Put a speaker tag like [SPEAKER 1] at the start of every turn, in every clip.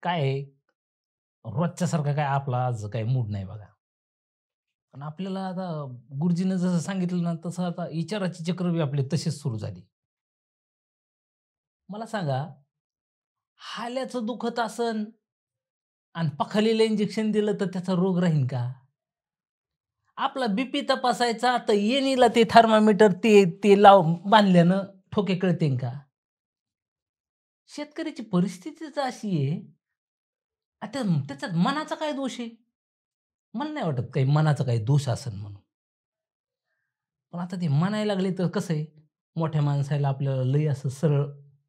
[SPEAKER 1] काय आहे, रोजच्या सारखा काय आपला आज काही मूड नाही बघा. पण आपल्याला आता गुरुजीनं जसं सांगितलं ना, तसं आता विचाराची चक्र बी आपली तशीच सुरू झाली. मला सांगा, हाल्याचं दुखत असन आणि पखालीला इंजेक्शन दिलं तर त्याचा रोग राहीन का? आपला बीपी तपासायचा तर येणीला ते थर्मामीटर ते ते लाव बांधल्यानं ठोके कळतील का? शेतकऱ्याची परिस्थितीच अशी आहे. आता त्याच्यात मनाचा काय दोष आहे? मला नाही वाटत काही मनाचा काही दोष असेल म्हणून. पण आता ते म्हणायला लागले तर कसं आहे, मोठ्या माणसाला आपल्याला लई असं सरळ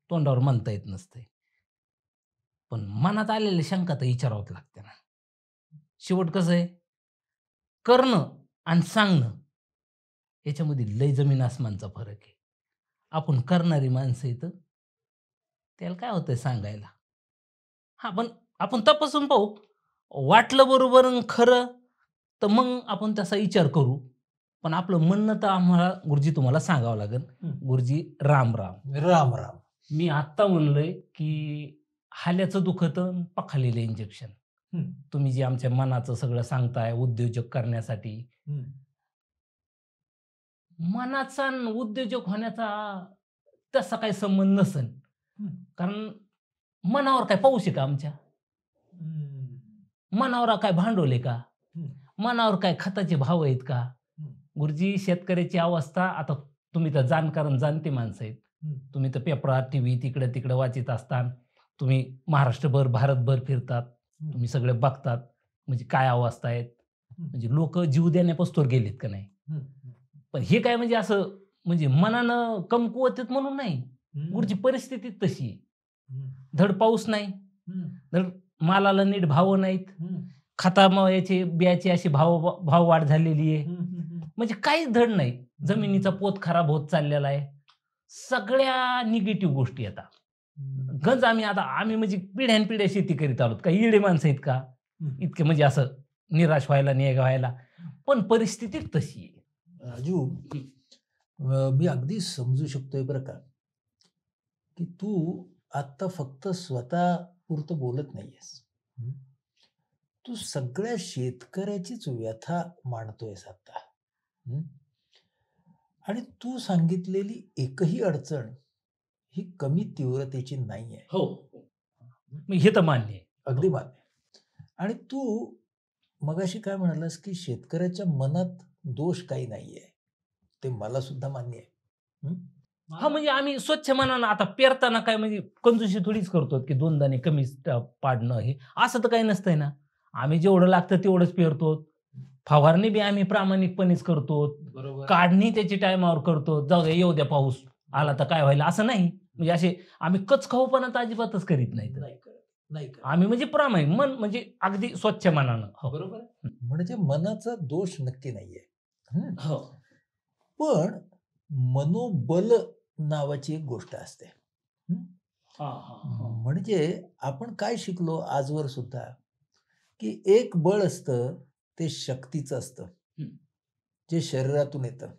[SPEAKER 1] तोंडावर म्हणता येत नसतंय. पण मनात आलेल्या शंका तर विचाराव्याच लागते ना. शेवट कसं आहे, करणं आणि सांगणं याच्यामध्ये लय जमीन आसमानचा फरक आहे. आपण करणारी माणसं इथं, त्याला काय होतंय सांगायला. हां, पण आपण तपासून पाहू. वाटलं बरोबर अन् खरं, तर मग आपण तसा विचार करू. पण आपलं म्हणणं तर आम्हाला गुरुजी तुम्हाला सांगावं लागेल.
[SPEAKER 2] हं.
[SPEAKER 1] गुरुजी राम, राम.
[SPEAKER 2] राम राम.
[SPEAKER 1] मी आत्ता म्हणलोय, की हाल्याचं दुखतं पखालीला इंजेक्शन.
[SPEAKER 2] हं,
[SPEAKER 1] तुम्ही जे आमच्या मनाचं सगळं सांगताय उद्योजक करण्यासाठी.
[SPEAKER 2] हं.
[SPEAKER 1] मनाचा अन् उद्योजक होण्याचा तसा काही संबंध नसेल.
[SPEAKER 2] हं.
[SPEAKER 1] कारण मनावर काय पाऊस आहे का आमच्या?
[SPEAKER 2] हं.
[SPEAKER 1] मनावर काय भांडवल आहे का?
[SPEAKER 2] हं.
[SPEAKER 1] मनावर काय खताचे भाव आहेत का?
[SPEAKER 2] हं.
[SPEAKER 1] गुरुजी शेतकऱ्याची अवस्था आता तुम्ही तर जाणकार अन् जाणते माणसं आहेत.
[SPEAKER 2] हं.
[SPEAKER 1] तुम्ही तर पेपरात, टीव्ही तिकडे-तिकडे वाचत असता. तुम्ही महाराष्ट्रभर, भारतभर फिरतात.
[SPEAKER 2] हं.
[SPEAKER 1] तुम्ही सगळे बघतात. म्हणजे काय अवस्था आहेत.
[SPEAKER 2] हं.
[SPEAKER 1] म्हणजे लोकं जीव देण्यापासून गेलेत का नाही.
[SPEAKER 2] हं.
[SPEAKER 1] पण हे काय म्हणजे असं म्हणजे मनानं कमकुवत आहेत म्हणून नाही.
[SPEAKER 2] हं.
[SPEAKER 1] गुरुजी परिस्थिती तशी आहे.
[SPEAKER 2] हं.
[SPEAKER 1] धड पाऊस नाही,
[SPEAKER 2] हं.
[SPEAKER 1] धड मालाला नीट भाव नाहीत.
[SPEAKER 2] हं.
[SPEAKER 1] खतामुळे बियाची अशी भाववाढ झालेली आहे.
[SPEAKER 2] हं. हं.
[SPEAKER 1] म्हणजे काहीच धड नाही. जमिनीचा पोत खराब होत चाललेला आहे. सगळ्या निगेटिव्ह गोष्टी येतात.
[SPEAKER 2] हं.
[SPEAKER 1] गंज आम्ही म्हणजे पिढ्यानपिढ्या शेती करीत आलोत. काही येडे माणसं आहेत का?
[SPEAKER 2] हं.
[SPEAKER 1] इतके म्हणजे असं निराश व्हायला, व्हायला. पण परिस्थिती तशी आहे.
[SPEAKER 2] राजू, मी अगदी समजू शकतोय बरं का, की तू आत्ता फक्त स्वतःपुरतं बोलत नाहीयेस. हं. तू सगळ्या शेतकऱ्याचीच व्यथा मांडतोयस आता. हं. आणि तू सांगितलेली एकही अडचण ही कमी तीव्रतेची नाहीये.
[SPEAKER 1] हो. मग हे तर मान्य आहे.
[SPEAKER 2] अगदी मान्य. आणि तू मगाशी काय म्हणालास, की शेतकऱ्याच्या मनात दोष काही नाहीये. ते मला सुद्धा मान्य आहे. हं.
[SPEAKER 1] हां, म्हणजे आम्ही स्वच्छ मनानं आता पेरताना काय म्हणजे कंजूसी थोडीच करतो, की 2 दाणे कमी पाडणं हे असं तर काही नसतंय ना. आम्ही जेवढं लागतं तेवढंच पेरतो. फवारणी बी आम्ही प्रामाणिकपणेच करतो.
[SPEAKER 2] बरोबर.
[SPEAKER 1] काढणी त्याची टायमावर करतो. जाऊ द्या येऊ द्या पाऊस आला तर काय व्हायला असं नाही. म्हणजे असे आम्ही कचखाऊपणा तर अजिबातच करीत नाहीत.
[SPEAKER 2] नाही करत, नाही करत.
[SPEAKER 1] आम्ही म्हणजे प्रामाणिक मन म्हणजे अगदी स्वच्छ मनानं. हो.
[SPEAKER 2] बरोबर आहे. म्हणजे मनाचा दोष नक्की नाहीये. हं.
[SPEAKER 1] हो.
[SPEAKER 2] पण मनोबल नावाची एक गोष्ट असते. हं.
[SPEAKER 1] हां, हां, हां.
[SPEAKER 2] म्हणजे आपण काय शिकलो आजवर सुद्धा, की एक बळ असतं ते शक्तीचं असतं.
[SPEAKER 1] हं.
[SPEAKER 2] जे शरीरातून येतं.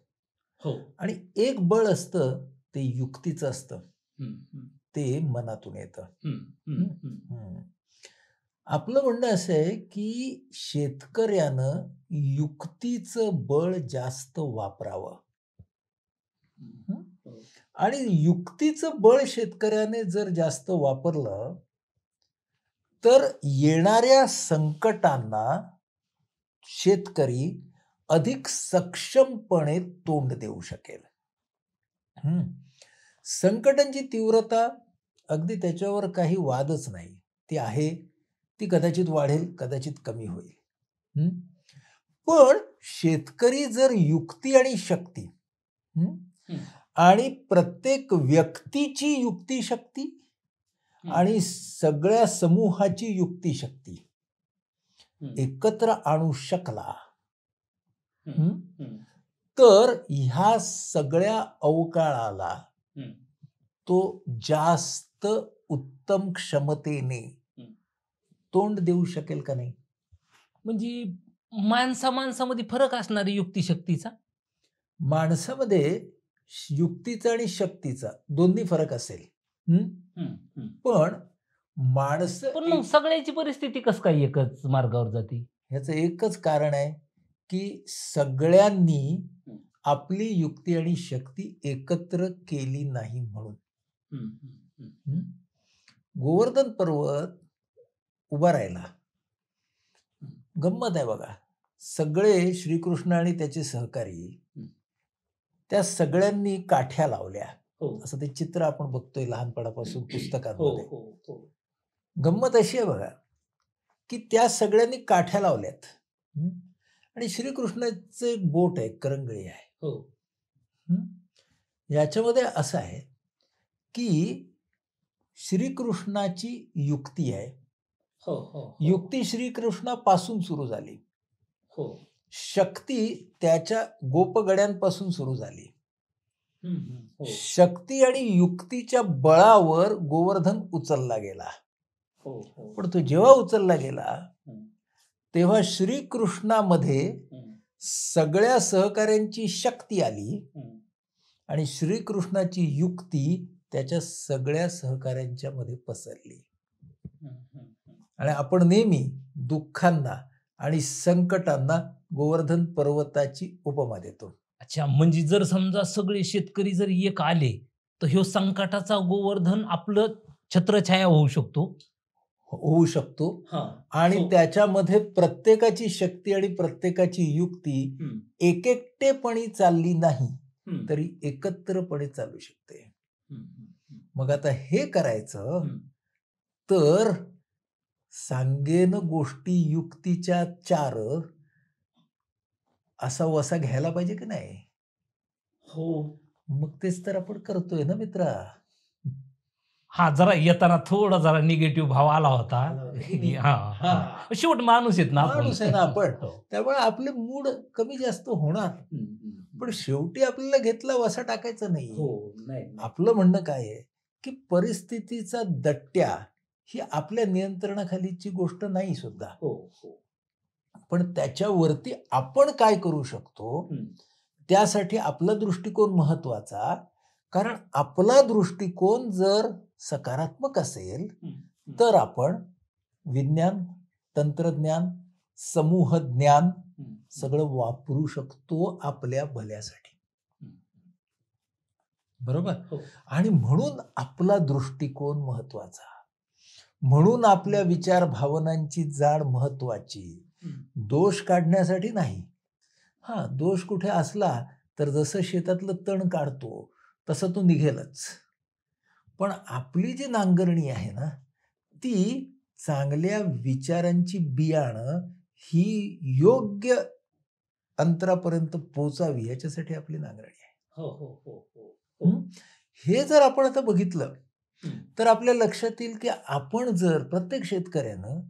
[SPEAKER 1] हो.
[SPEAKER 2] आणि एक बळ असतं ते युक्तीचं असतं.
[SPEAKER 1] हं, हं.
[SPEAKER 2] ते मनातून येतं.
[SPEAKER 1] हं, हं, हं.
[SPEAKER 2] हं. आपलं म्हणणं असं आहे, की शेतकऱ्यानं युक्तीचं बळ जास्त वापरावं. हं.
[SPEAKER 1] हो.
[SPEAKER 2] आणि युक्तीचं बळ शेतकऱ्याने जर जास्त वापरलं, तर येणाऱ्या संकटांना शेतकरी अधिक सक्षमपणे तोंड देऊ शकेल. हं. संकटांची तीव्रता अगदी त्याच्यावर काही वादच नाही. ती आहे, ती कदाचित वाढेल, कदाचित कमी होईल. हं. पण शेतकरी जर युक्ती आणि शक्ती हं,
[SPEAKER 1] हं.
[SPEAKER 2] आणि प्रत्येक व्यक्तीची युक्तिशक्ती
[SPEAKER 1] हं.
[SPEAKER 2] आणि सगळ्या समूहाची युक्तिशक्ती
[SPEAKER 1] हं.
[SPEAKER 2] एकत्र आणू शकला,
[SPEAKER 1] हं.
[SPEAKER 2] हं,
[SPEAKER 1] हं.
[SPEAKER 2] तर ह्या सगळ्या अवकाळाला
[SPEAKER 1] हं.
[SPEAKER 2] तो जास्त उत्तम क्षमतेने
[SPEAKER 1] हं.
[SPEAKER 2] तोंड देऊ शकेल का नाही?
[SPEAKER 1] म्हणजे माणसामध्ये फरक असणार आहे युक्तिशक्तीचा?
[SPEAKER 2] माणसामध्ये युक्तीचा आणि शक्तीचा दोन्ही फरक असेल. हं.
[SPEAKER 1] हं, हं.
[SPEAKER 2] पण माणसं
[SPEAKER 1] पण मग सगळ्याची परिस्थिती कसं काय एकच मार्गावर जाते?
[SPEAKER 2] ह्याचं एकच कारण आहे, की सगळ्यांनी
[SPEAKER 1] हं.
[SPEAKER 2] आपली युक्ती आणि शक्ती एकत्र केली नाही म्हणून.
[SPEAKER 1] हं, हं, हं.
[SPEAKER 2] हं. गोवर्धन पर्वत उभा राहिला.
[SPEAKER 1] हं.
[SPEAKER 2] गंमत आहे बघा. सगळे श्रीकृष्ण आणि त्याचे सहकारी
[SPEAKER 1] हं.
[SPEAKER 2] त्या सगळ्यांनी काठ्या लावल्या.
[SPEAKER 1] हो.
[SPEAKER 2] असं ते चित्र आपण बघतोय लहानपणापासून
[SPEAKER 1] हो,
[SPEAKER 2] पुस्तकांमध्ये.
[SPEAKER 1] हो, हो.
[SPEAKER 2] गंमत अशी आहे बघा, की त्या सगळ्यांनी काठ्या लावल्यात. हं. आणि श्रीकृष्णाचं एक बोट आहे, करंगळी आहे.
[SPEAKER 1] हो.
[SPEAKER 2] हं. याच्यामध्ये असं आहे, की श्रीकृष्णाची युक्ती आहे.
[SPEAKER 1] हो, हो, हो.
[SPEAKER 2] युक्ती श्रीकृष्णापासून सुरू झाली.
[SPEAKER 1] हो.
[SPEAKER 2] शक्ती त्याच्या गोपगड्यांपासून सुरू झाली.
[SPEAKER 1] हं, हं. हो.
[SPEAKER 2] शक्ती आणि युक्तीच्या बळावर गोवर्धन उचलला गेला.
[SPEAKER 1] हो, हो.
[SPEAKER 2] पण तो जेव्हा उचलला गेला,
[SPEAKER 1] हं,
[SPEAKER 2] तेव्हा श्रीकृष्णामध्ये
[SPEAKER 1] हं,
[SPEAKER 2] सगळ्या सहकाऱ्यांची शक्ती आली
[SPEAKER 1] हं.
[SPEAKER 2] आणि श्रीकृष्णाची युक्ती त्याच्या सगळ्या सहकाऱ्यांच्या मध्ये पसरली.
[SPEAKER 1] हं, हं, हं.
[SPEAKER 2] आणि आपण नेहमी दुःखांना आणि संकटांना गोवर्धन पर्वताची उपमा देतो.
[SPEAKER 1] अच्छा, म्हणजे जर समजा सगळे शेतकरी जर एक आले, तर ह्यो संकटाचा गोवर्धन आपलं छत्रछाया होऊ शकतो.
[SPEAKER 2] होऊ शकतो
[SPEAKER 1] हां.
[SPEAKER 2] आणि
[SPEAKER 1] हो.
[SPEAKER 2] त्याच्यामध्ये प्रत्येकाची शक्ती आणि प्रत्येकाची युक्ती
[SPEAKER 1] हं,
[SPEAKER 2] एकटेपणी चालली नाही,
[SPEAKER 1] हं.
[SPEAKER 2] तरी एकत्रपणे चालू शकते.
[SPEAKER 1] हं, हं, हं.
[SPEAKER 2] मग आता हे करायचं
[SPEAKER 1] हं.
[SPEAKER 2] तर सांगेन गोष्टी युक्तीच्या चार असा वसा घ्यायला पाहिजे की नाही?
[SPEAKER 1] हो.
[SPEAKER 2] मग तेच तर आपण करतोय ना मित्रा.
[SPEAKER 1] हां, जरा येताना थोडा जरा निगेटिव्ह भाव आला होता.
[SPEAKER 2] आला होता की नाही?
[SPEAKER 1] हां, हां.
[SPEAKER 2] हां.
[SPEAKER 1] शेवट माणूस आहेत ना आपण.
[SPEAKER 2] माणूस आहे ना आपण.
[SPEAKER 1] हो.
[SPEAKER 2] त्यामुळे आपले मूड कमी जास्त होणार.
[SPEAKER 1] हं, हं.
[SPEAKER 2] पण शेवटी आपल्याला घेतला वसा टाकायचा नाही.
[SPEAKER 1] हो. नाही, नाही.
[SPEAKER 2] आपलं म्हणणं काय आहे, की परिस्थितीचा दट्ट्या ही आपल्या नियंत्रणाखालीची गोष्ट नाही सुद्धा.
[SPEAKER 1] हो, हो.
[SPEAKER 2] पण त्याच्यावरती आपण काय करू शकतो,
[SPEAKER 1] हं.
[SPEAKER 2] त्यासाठी आपला दृष्टिकोन महत्वाचा. कारण आपला दृष्टिकोन जर सकारात्मक असेल,
[SPEAKER 1] हं, हं.
[SPEAKER 2] तर आपण विज्ञान, तंत्रज्ञान, समूह ज्ञान
[SPEAKER 1] हं,
[SPEAKER 2] सगळं वापरू शकतो आपल्या भल्यासाठी.
[SPEAKER 1] हं.
[SPEAKER 2] बरोबर?
[SPEAKER 1] हो.
[SPEAKER 2] आणि म्हणून आपला दृष्टिकोन महत्वाचा. म्हणून आपल्या विचार भावनांची जाण महत्वाची.
[SPEAKER 1] हं.
[SPEAKER 2] दोष काढण्यासाठी नाही. हां, दोष कुठे असला तर जसं शेतातलं तण काढतो, तसं तो निघेलच. पण आपली जी नांगरणी आहे ना, ती चांगल्या विचारांची बियाणं ही योग्य अंतरापर्यंत पोहोचावी याच्यासाठी आपली नांगरणी आहे.
[SPEAKER 1] हो, हो, हो, हो. हो.
[SPEAKER 2] हं? हे जर आपण आता बघितलं,
[SPEAKER 1] हं.
[SPEAKER 2] तर आपल्या लक्षात येईल की आपण जर प्रत्येक शेतकऱ्यानं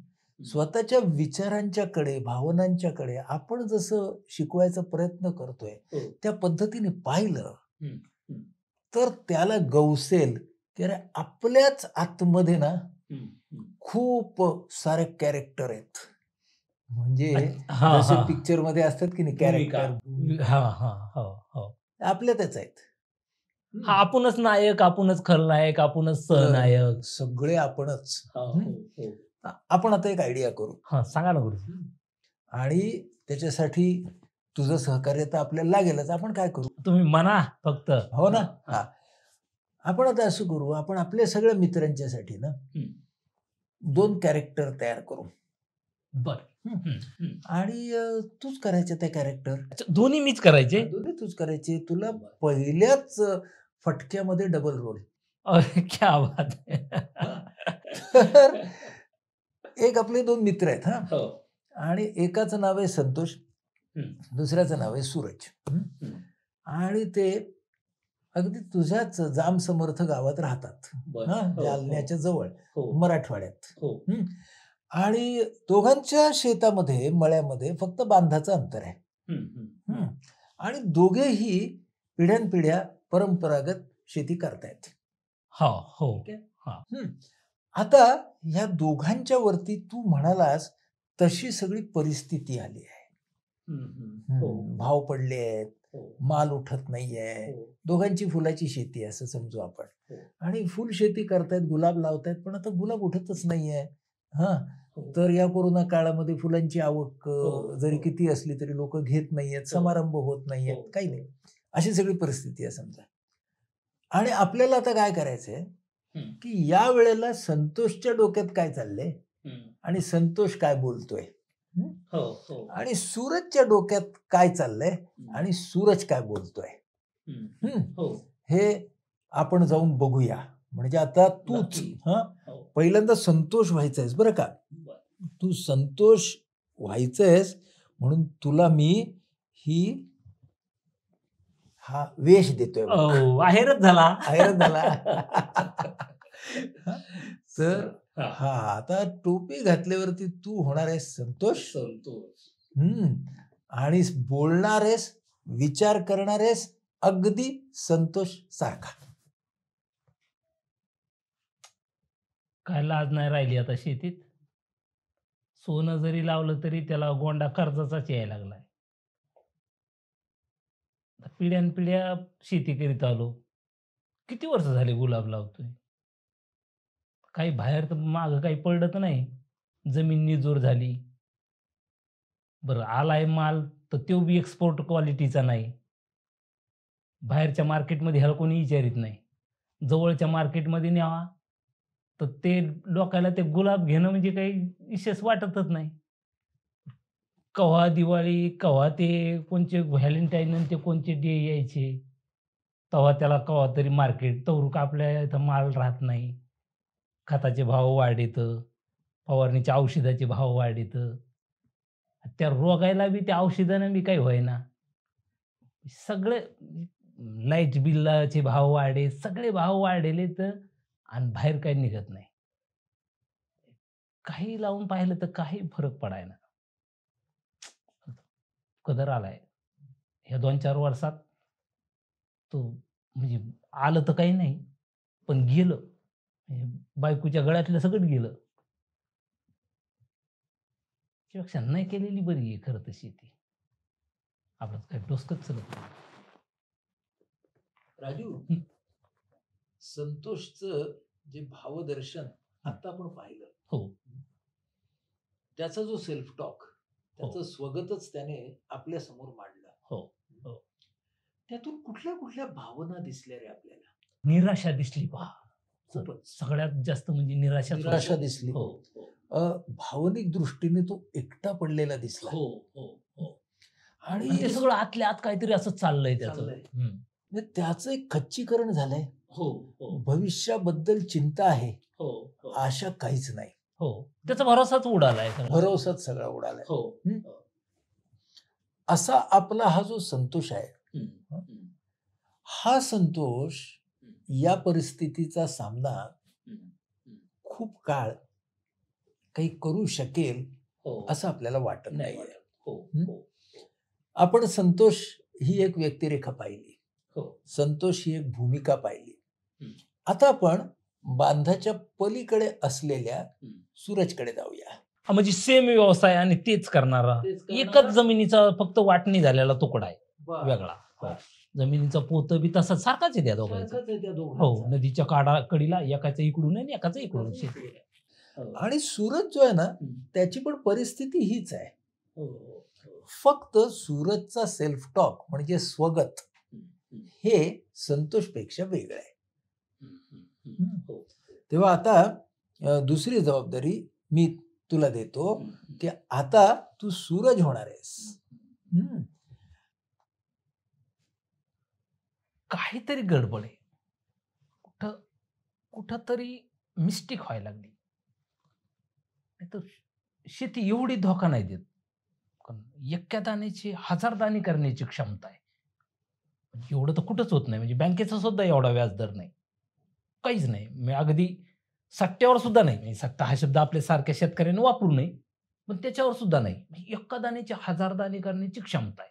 [SPEAKER 2] स्वतःच्या विचारांच्याकडे, भावनांच्याकडे आपण जसं शिकवायचा प्रयत्न करतोय,
[SPEAKER 1] हो.
[SPEAKER 2] त्या पद्धतीने पाहिलं,
[SPEAKER 1] हं, हं.
[SPEAKER 2] तर त्याला गवसेल की अरे आपल्याच आतमध्ये ना
[SPEAKER 1] हं, हं.
[SPEAKER 2] खूप सारे कॅरेक्टर आहेत. म्हणजे
[SPEAKER 1] हां,
[SPEAKER 2] जसे
[SPEAKER 1] हां.
[SPEAKER 2] पिक्चरमध्ये असतात की नाही
[SPEAKER 1] भूमिका.
[SPEAKER 2] कॅरेक्टर,
[SPEAKER 1] हां, हां. हो, हो.
[SPEAKER 2] आपल्यातच आहेत.
[SPEAKER 1] हां, आपणच नायक, आपणच खलनायक, आपणच
[SPEAKER 2] तर
[SPEAKER 1] सहनायक.
[SPEAKER 2] सगळे आपणच.
[SPEAKER 1] हो,
[SPEAKER 2] हं?
[SPEAKER 1] हो, हो.
[SPEAKER 2] आपण आता एक आयडिया करू.
[SPEAKER 1] हां, सांगा ना गुरुजी.
[SPEAKER 2] आणि त्याच्यासाठी तुझं सहकार्य तर आपल्याला लागेलच. आपण काय करू?
[SPEAKER 1] तुम्ही म्हणा फक्त.
[SPEAKER 2] हो ना?
[SPEAKER 1] हां,
[SPEAKER 2] हां. आपण आता असं करू, आपण आपल्या सगळ्या मित्रांच्यासाठी ना
[SPEAKER 1] हं.
[SPEAKER 2] 2 कॅरेक्टर तयार करू.
[SPEAKER 1] बरं.
[SPEAKER 2] हं.
[SPEAKER 1] हं, हं.
[SPEAKER 2] आणि तूच करायचे ते कॅरेक्टर.
[SPEAKER 1] अच्छा, दोन्ही मीच करायचे?
[SPEAKER 2] दोन्ही तूच करायचे. तुला
[SPEAKER 1] बरं.
[SPEAKER 2] पहिल्याच फटक्यामध्ये डबल रोल.
[SPEAKER 1] अरे क्या बात है!
[SPEAKER 2] तर एक आपले 2 मित्र आहेत हां.
[SPEAKER 1] हो.
[SPEAKER 2] आणि एकाचं नाव आहे संतोष,
[SPEAKER 1] हं,
[SPEAKER 2] दुसऱ्याचं नाव आहे सूरज. हं.
[SPEAKER 1] हं.
[SPEAKER 2] आणि ते अगदी तुझ्याच जाम समर्थ गावात राहतात.
[SPEAKER 1] बरं.
[SPEAKER 2] हां,
[SPEAKER 1] हो,
[SPEAKER 2] जालन्याच्या जवळ,
[SPEAKER 1] हो,
[SPEAKER 2] मराठवाड्यात.
[SPEAKER 1] हो.
[SPEAKER 2] हं. आणि दोघांच्या शेतामध्ये, मळ्यामध्ये फक्त बांधाचं अंतर आहे.
[SPEAKER 1] हं, हं.
[SPEAKER 2] हं. आणि दोघेही पिढ्यानपिढ्या परंपरागत शेती करतायत.
[SPEAKER 1] हो, हो.
[SPEAKER 2] ठीक आहे?
[SPEAKER 1] हां.
[SPEAKER 2] हं. आता ह्या दोघांच्या वरती तू म्हणालास तशी सगळी परिस्थिती आली आहे.
[SPEAKER 1] हं, हं. हो.
[SPEAKER 2] भाव पडले आहेत. माल उठत नाहीये,
[SPEAKER 1] हो.
[SPEAKER 2] दोघांची फुलाची शेती आहे असं समजू आपण.
[SPEAKER 1] हो.
[SPEAKER 2] आणि फुल शेती करतायत, गुलाब लावतायत, पण आता गुलाब उठतच नाहीये. हा,
[SPEAKER 1] हो.
[SPEAKER 2] तर या कोरोना काळामध्ये फुलांची आवक
[SPEAKER 1] हो.
[SPEAKER 2] जरी
[SPEAKER 1] हो.
[SPEAKER 2] किती असली तरी लोक घेत नाहीयेत,
[SPEAKER 1] हो.
[SPEAKER 2] समारंभ होत नाहीयेत,
[SPEAKER 1] हो.
[SPEAKER 2] काही
[SPEAKER 1] हो.
[SPEAKER 2] नाही. अशी सगळी परिस्थिती आहे समजा. आणि आपल्याला आता काय करायचंय,
[SPEAKER 1] हं.
[SPEAKER 2] की या वेळेला संतोषच्या डोक्यात काय चाललंय
[SPEAKER 1] हं.
[SPEAKER 2] आणि संतोष काय बोलतोय, हं?
[SPEAKER 1] हो. हो.
[SPEAKER 2] आणि सूरजच्या डोक्यात काय चाललंय
[SPEAKER 1] हं.
[SPEAKER 2] आणि सूरज काय बोलतोय,
[SPEAKER 1] हं.
[SPEAKER 2] हं?
[SPEAKER 1] हो.
[SPEAKER 2] हे आपण जाऊन बघूया. म्हणजे आता तूच
[SPEAKER 1] नक्की.
[SPEAKER 2] हं,
[SPEAKER 1] हो.
[SPEAKER 2] पहिल्यांदा संतोष व्हायचायस बरं का.
[SPEAKER 1] बरं.
[SPEAKER 2] तू संतोष व्हायचंयस म्हणून तुला मी हा वेश देतोय बघ.
[SPEAKER 1] आहेरच झाला.
[SPEAKER 2] आहेरच झाला. तर
[SPEAKER 1] हां.
[SPEAKER 2] हा, आता टोपी घातल्यावरती तू होणार आहेस संतोष.
[SPEAKER 1] संतोष.
[SPEAKER 2] आणि बोलणार आहेस, विचार करणार आहेस अगदी संतोष सारखा.
[SPEAKER 1] काय लाज नाही राहिली आता शेतीत. सोनं जरी लावलं तरी त्याला गोंडा कर्जाचाच यायला लागलाय. पिढ्यानपिढ्या शेती करीत आलो. किती वर्ष झाली गुलाब लावतोय. काही बाहेर तर मागं काही पडलं तर नाही. जमीन निजूर झाली. बरं आलाय माल तर तो बी एक्सपोर्ट क्वालिटीचा नाही. बाहेरच्या मार्केटमध्ये ह्याला कोणी विचारित नाही. जवळच्या मार्केटमध्ये न्यावा, तर ते लोकाला ते गुलाब घेणं म्हणजे काही विशेष वाटतच नाही. केव्हा दिवाळी, केव्हा ते कोणचे व्हॅलेंटाईन आणि ते कोणचे डे यायचे. तेव्हा त्याला केव्हातरी मार्केट, तवरून आपल्या इथं माल राहत नाही. खताचे भाव वाढीतं, फवारणीच्या औषधाचे भाव वाढीतं. त्या रोगायला बी त्या औषधानं बी काही होईना. सगळे लाईट बिलाचे भाव वाढले, सगळे भाव वाढलेले तर आणि बाहेर काही निघत नाही. काही लावून पाहिलं तर काही फरक पडायना. कदर आलाय. ह्या 2-4 वर्षात तो म्हणजे आलं तर काही नाही, पण गेलं. म्हणजे बायकोच्या गळ्यातलं सगळं गेलं. त्यापेक्षा नाही केलेली बरी आहे खरं तर शेती. आपलं काही डोसकंच चालत नाही.
[SPEAKER 2] राजू,
[SPEAKER 1] हं.
[SPEAKER 2] संतोषचं जे भावदर्शन आता आपण पाहिलं,
[SPEAKER 1] हो.
[SPEAKER 2] त्याचा जो सेल्फ टॉक,
[SPEAKER 1] हो.
[SPEAKER 2] त्याचं स्वगतच त्याने आपल्या समोर मांडलं.
[SPEAKER 1] हो. हो.
[SPEAKER 2] त्यातून कुठल्या कुठल्या भावना दिसल्या रे आपल्याला?
[SPEAKER 1] निराशा दिसली पहा.
[SPEAKER 2] खूपच.
[SPEAKER 1] सगळ्यात जास्त म्हणजे निराशाच
[SPEAKER 2] निराशा
[SPEAKER 1] होती.
[SPEAKER 2] दिसली.
[SPEAKER 1] हो. हो.
[SPEAKER 2] भावनिक दृष्टीने तो एकटा पडलेला दिसला.
[SPEAKER 1] हो. हो. हो.
[SPEAKER 2] आणि
[SPEAKER 1] आणि ते सगळं आतल्या आत काहीतरी असं चाललंय त्याचं.
[SPEAKER 2] चाललंय.
[SPEAKER 1] हं.
[SPEAKER 2] म्हणजे त्याचं एक खच्चीकरण झालंय.
[SPEAKER 1] हो. हो.
[SPEAKER 2] भविष्याबद्दल चिंता आहे,
[SPEAKER 1] हो. हो.
[SPEAKER 2] आशा काहीच नाही.
[SPEAKER 1] हो. त्याचा भरोसाच उडालाय सगळा.
[SPEAKER 2] भरवसाच सगळा उडालाय.
[SPEAKER 1] हो.
[SPEAKER 2] हं?
[SPEAKER 1] हो.
[SPEAKER 2] असा आपला हा जो संतोष आहे,
[SPEAKER 1] हं.
[SPEAKER 2] हं?
[SPEAKER 1] हं.
[SPEAKER 2] हा संतोष
[SPEAKER 1] हं.
[SPEAKER 2] या परिस्थितीचा सामना
[SPEAKER 1] हं. हं.
[SPEAKER 2] खूप काळ काही करू शकेल
[SPEAKER 1] हो.
[SPEAKER 2] असं आपल्याला वाटत
[SPEAKER 1] नाही
[SPEAKER 2] नाहीये.
[SPEAKER 1] वाटत. हो.
[SPEAKER 2] हं?
[SPEAKER 1] हो.
[SPEAKER 2] आपण संतोष ही एक व्यक्तिरेखा पाहिली,
[SPEAKER 1] हो.
[SPEAKER 2] संतोष ही एक भूमिका पाहिली.
[SPEAKER 1] हं.
[SPEAKER 2] आता आपण बांधाच्या पलीकडे असलेल्या
[SPEAKER 1] हं.
[SPEAKER 2] सूरजकडे जाऊया.
[SPEAKER 1] हा म्हणजे सेम व्यवसाय आणि तेच करणारा.
[SPEAKER 2] तेच करणारा.
[SPEAKER 1] एकच जमिनीचा फक्त वाटणी झालेला तुकडा आहे
[SPEAKER 2] बरं.
[SPEAKER 1] वेगळा.
[SPEAKER 2] हा.
[SPEAKER 1] जमिनीचा पोत बी तसाच सारखाच आहे त्या दोघांचा.
[SPEAKER 2] सारखाच आहे त्या
[SPEAKER 1] हो,
[SPEAKER 2] दोघांचा.
[SPEAKER 1] नदीच्या कडीला एकाचं इकडून आहे आणि एकाचं इकडून शेती आहे. हो.
[SPEAKER 2] आणि सूरज जो आहे ना,
[SPEAKER 1] हं.
[SPEAKER 2] त्याची पण परिस्थिती हीच आहे.
[SPEAKER 1] हो. हो. हो.
[SPEAKER 2] फक्त सूरजचा सेल्फ टॉक म्हणजे स्वगत
[SPEAKER 1] हं. हं.
[SPEAKER 2] हे संतोषपेक्षा वेगळं आहे.
[SPEAKER 1] हं. हं. हं. हो.
[SPEAKER 2] तेव्हा आता दुसरी जबाबदारी मी तुला देतो,
[SPEAKER 1] हं. हं.
[SPEAKER 2] की आता तू सूरज होणार आहेस. हं.
[SPEAKER 1] काहीतरी गडबड आहे. कुठंतरी मिस्टेक व्हायला लागली. नाहीतर शेती एवढी धोका नाही देत. पण एका दाण्याची 1000 दाणे करण्याची क्षमता आहे. म्हणजे एवढं तर कुठंच होत नाही. म्हणजे बँकेचा सुद्धा एवढा व्याजदर नाही. काहीच नाही. मी अगदी सट्ट्यावर सुद्धा नाही. म्हणजे सट्टा हा शब्द आपल्या सारख्या शेतकऱ्यांनी वापरू नये. पण त्याच्यावर सुद्धा नाही. म्हणजे एका दाण्याची 1000 दाणे करण्याची क्षमता आहे.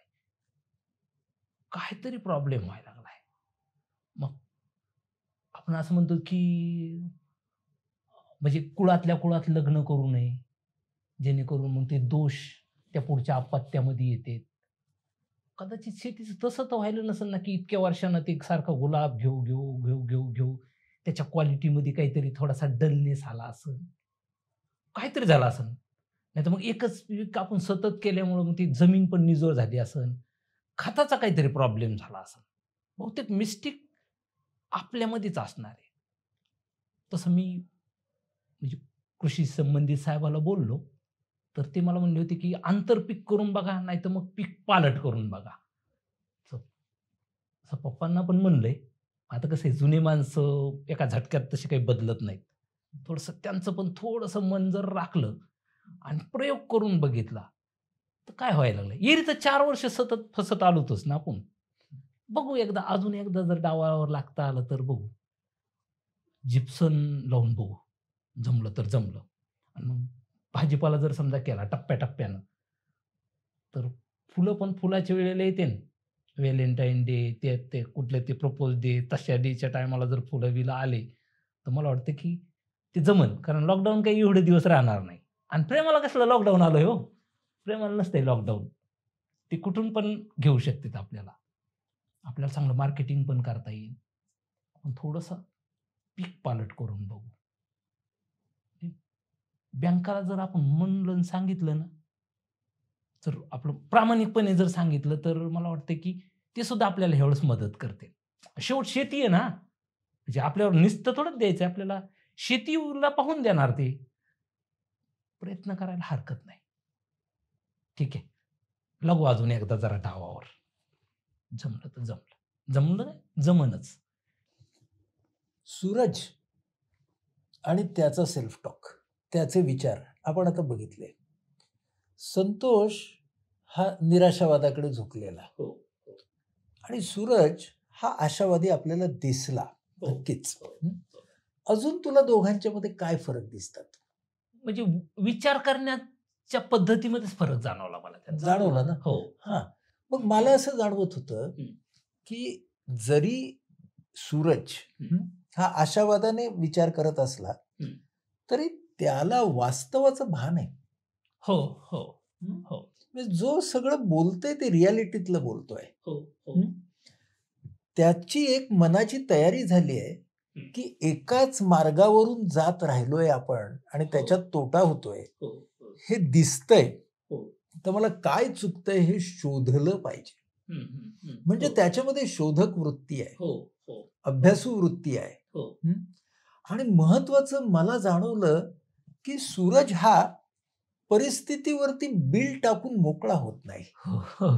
[SPEAKER 1] काहीतरी प्रॉब्लेम व्हायला लागलाय. मग आपण असं म्हणतो, की म्हणजे कुळातल्या कुळात लग्न करू नये. जेणेकरून मग ते दोष त्या पुढच्या अपत्यामध्ये येतात. कदाचित शेतीचं तसं तर व्हायला नसेल ना, की इतक्या वर्षानं ते सारखा गुलाब घेऊ. त्याच्या क्वालिटीमध्ये काहीतरी थोडासा डलनेस आला असेल. काहीतरी झालं असेल. नाहीतर मग एकच पीक आपण सतत केल्यामुळं मग ती जमीन पण निझोळ झाली असेल. खताचा काहीतरी प्रॉब्लेम झाला असेल. बहुतेक मिस्टेक आपल्यामध्येच असणार आहे. तसं मी म्हणजे कृषी संबंधित साहेबाला बोललो, तर ते मला म्हणले होते, की आंतरपीक करून बघा, नाहीतर मग पीक पालट करून बघा. तर असं पप्पांना पण म्हणलंय. आता कसं आहे, जुनी माणसं एका झटक्यात तशी काही बदलत नाहीत. थोडंसं त्यांचं पण थोडंसं मन जर राखलं आणि प्रयोग करून बघितला, तर काय व्हायला लागलं? एरी तर 4 वर्ष सतत फसत आलोतच ना आपण. बघू एकदा, अजून एकदा जर डावावर लागता आलं तर बघू. जिप्सन लावून बघू. जमलं तर जमलं. आणि मग भाजीपाला जर समजा केला टप्प्या-टप्प्यानं, तर फुलं पण फुलाच्या वेळेला येते ना. व्हॅलेंटाईन डे, ते कुठले ते प्रपोज डे, तशा डेच्या टायमाला जर फुलं-बिलं आले, तर मला वाटतं की ते जमन. कारण लॉकडाऊन काही एवढे दिवस राहणार नाही. आणि प्रेमाला कसलं लॉकडाऊन आलंय हो. प्रेमाला नसतंय लॉकडाऊन. ते कुठून पण घेऊ शकतात आपल्याला. आपल्याला चांगलं मार्केटिंग पण करता येईल. पण थोडंसं पीक पालट करून बघू. बँकाला जर आपण म्हणलं आणि सांगितलं ना, जर आपलं प्रामाणिकपणे जर सांगितलं, तर मला वाटतं की ते सुद्धा आपल्याला ह्यावेळेस मदत करते. शेवट शेती आहे ना, म्हणजे आपल्यावर नुसतं थोडंच द्यायचं आहे आपल्याला. शेतीला पाहून देणार ते. प्रयत्न करायला हरकत नाही. ठीक आहे. लागू अजून एकदा जरा डावावर. जमलं तर जमलं. जमलं नाही, जमनच.
[SPEAKER 2] सूरज आणि त्याचा सेल्फ टॉक, त्याचे विचार आपण आता बघितले. संतोष हा निराशावादाकडे झुकलेला
[SPEAKER 1] हो,
[SPEAKER 2] आणि सूरज हा आशावादी आपल्याला दिसला.
[SPEAKER 1] हो.
[SPEAKER 2] नक्कीच. अजून तुला दोघांच्या मध्ये काय फरक दिसतात?
[SPEAKER 1] म्हणजे विचार करण्याच्या पद्धतीमध्येच फरक जाणवला मला त्यांचा.
[SPEAKER 2] जाणवला ना?
[SPEAKER 1] हो.
[SPEAKER 2] हां. मग मला असं जाणवत होतं, की जरी सूरज हा आशावादाने विचार करत असला, तरी त्याला वास्तवाचं भान आहे.
[SPEAKER 1] हो, हो, हो.
[SPEAKER 2] म्हणजे जो सगळं बोलतोय ते रिॲलिटीतलं बोलतोय.
[SPEAKER 1] हो, हो.
[SPEAKER 2] त्याची एक मनाची तयारी झाली आहे, की एकाच मार्गावरून जात राहिलोय आपण आणि त्याच्यात तोटा होतोय.
[SPEAKER 1] हो,
[SPEAKER 2] हे दिसतंय.
[SPEAKER 1] हो.
[SPEAKER 2] तर मला काय चुकतंय हे शोधलं पाहिजे. म्हणजे
[SPEAKER 1] हो.
[SPEAKER 2] त्याच्यामध्ये शोधक वृत्ती आहे,
[SPEAKER 1] हो, हो,
[SPEAKER 2] अभ्यासू वृत्ती आहे.
[SPEAKER 1] हो.
[SPEAKER 2] आणि महत्वाचं मला जाणवलं, की सूरज हा परिस्थितीवरती बिल टाकून मोकळा होत नाही.
[SPEAKER 1] हो, हो.